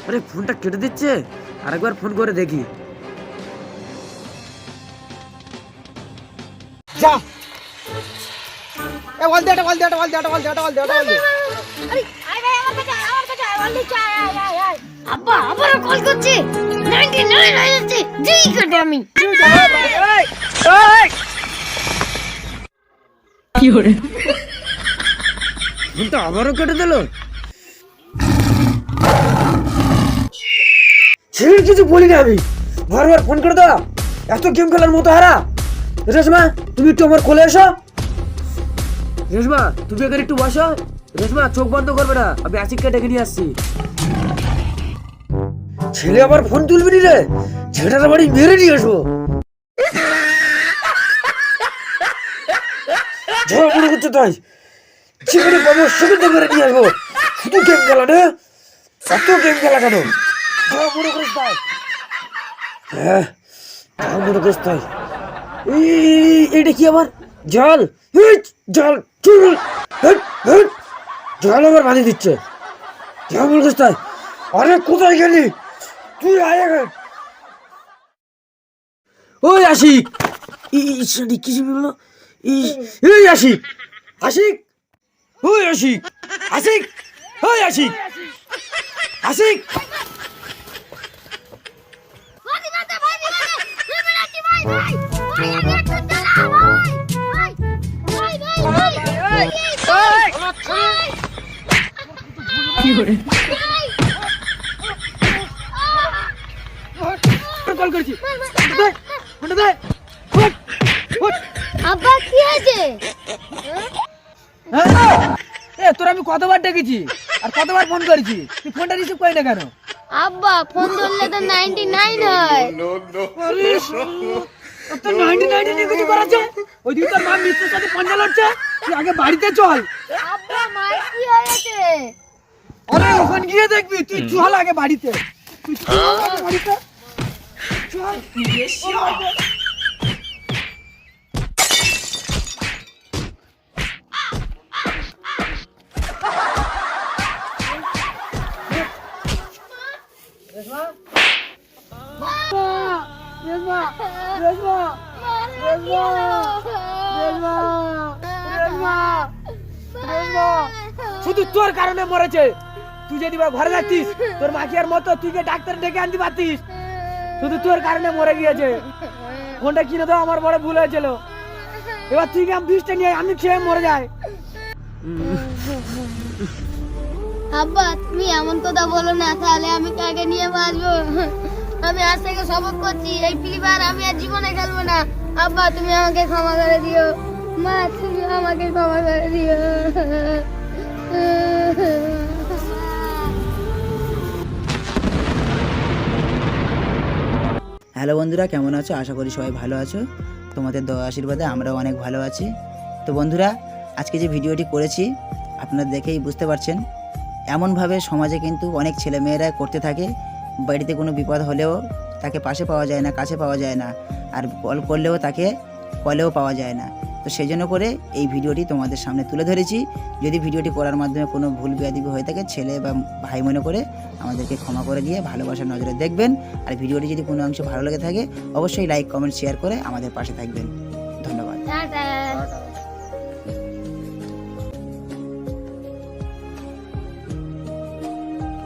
আরে ফোনটা কেটে দিচ্ছে, আরেকবার ফোন করে দেখি। যা এ বল দে এটা বল দে এটা বল দে এটা বল দে এটা বল দে এটা বল দে। আরে আয় ভাই আমার কাছে বল দে চাই আয় আব্বা আবার কল করছে 99 হয়ে যাচ্ছে যেই কাটে আমি কি করে ফোনটা আবারও কেটে দিল। ছেলের কিছু বলিনি আমি, বারবার ফোন করে দাও, এত গেম খেলার মতো হারা। রেশমা তুমি একটু আমার কোলে এসো। রেশমা তুমি এখানে একটু বসো। রেশমা চোখ বন্ধ করবে না, আমি আশিককে ডেকে নিয়ে আসছি। ছেলে আবার ফোন তুলবি নি রে, ছেলেটার বাড়ি মেরে নিয়ে আসবো। ঝগড়া মনে করছে তাই যেখানে পাবো সেখানে মেরে নিয়ে আসবো। শুধু গেম খেলা না, এত গেম খেলা কেন? ঝগড়া মনে করিস তাই? হ্যাঁ ঝগড়া মনে করিস তাই। এইটা কি আবার জল? জল জল আবার বাঁধিয়ে দিচ্ছে। ঝগড়া মনে করিস তাই? আরে কোথায় গেলি তুই? আয় এখন। ওই আশিক, কিছু বললো? এই আশিক, আশিক, ওই আশিক, আশিক, ওই আশিক, আশিক। কল করছি। আব্বা কি আছে? তোর আমি কতবার ডেকেছি আর কতবার ফোন করেছি, তুই ফোনটা রিসিভ করি না কেন? আব্বা ফোন ধরলে তো 99 হয়। তো 99 নিয়ে কিছু করাচ্ছে? ওইদিকে তোর মা মিস্ত্রির সাথে পাঞ্জা লড়ছে, তুই আগে বাড়িতে চল। আব্বা মার কি হয়েছে? আরে ওখানে গিয়ে দেখবি, তুই চল আগে বাড়িতে, তুই চল আগে বাড়িতে চল। শুধু তোর কারণে মরেছে। তুই যদি বা ঘরে থাকতিস, তোর মাখিয়ার মতো তুই কে ডাক্তার ডেকে আনতে পারতিস। শুধু তোর কারণে মরে গিয়েছে। ফোনটা কিনে দাও, আমার বড় ভুল হয়েছিল। এবার তুই কি বিষটা নিয়ে আমি খেয়ে মরে যাই। আব্বা তুমি এমন কথা বলো না, তাহলে আমি কাকে নিয়ে বাঁচবো? আমি আজ থেকে শপথ করছি এই ফ্রি ফায়ার আমি আর জীবনে খেলবো না। আব্বা তুমি আমাকে ক্ষমা করে দিও, মা তুমি আমাকে ক্ষমা করে দিও। হ্যালো বন্ধুরা, কেমন আছো? আশা করি সবাই ভালো আছো। তোমাদের দয়া আশীর্বাদে আমরাও অনেক ভালো আছি। তো বন্ধুরা, আজকে যে ভিডিওটি করেছি আপনারা দেখেই বুঝতে পারছেন, এমনভাবে সমাজে কিন্তু অনেক ছেলেমেয়েরা করতে থাকে। বাড়িতে কোনো বিপদ হলেও তাকে পাশে পাওয়া যায় না, কাছে পাওয়া যায় না, আর কল করলেও তাকে কলেও পাওয়া যায় না। তো সেই জন্য করে এই ভিডিওটি তোমাদের সামনে তুলে ধরেছি। যদি ভিডিওটি করার মাধ্যমে কোনো ভুল বেয়াদবি হয়ে থাকে, ছেলে বা ভাই মনে করে আমাদেরকে ক্ষমা করে দিয়ে ভালোবাসার নজরে দেখবেন। আর ভিডিওটি যদি কোনো অংশ ভালো লেগে থাকে অবশ্যই লাইক, কমেন্ট, শেয়ার করে আমাদের পাশে থাকবেন। ধন্যবাদ। টাটা।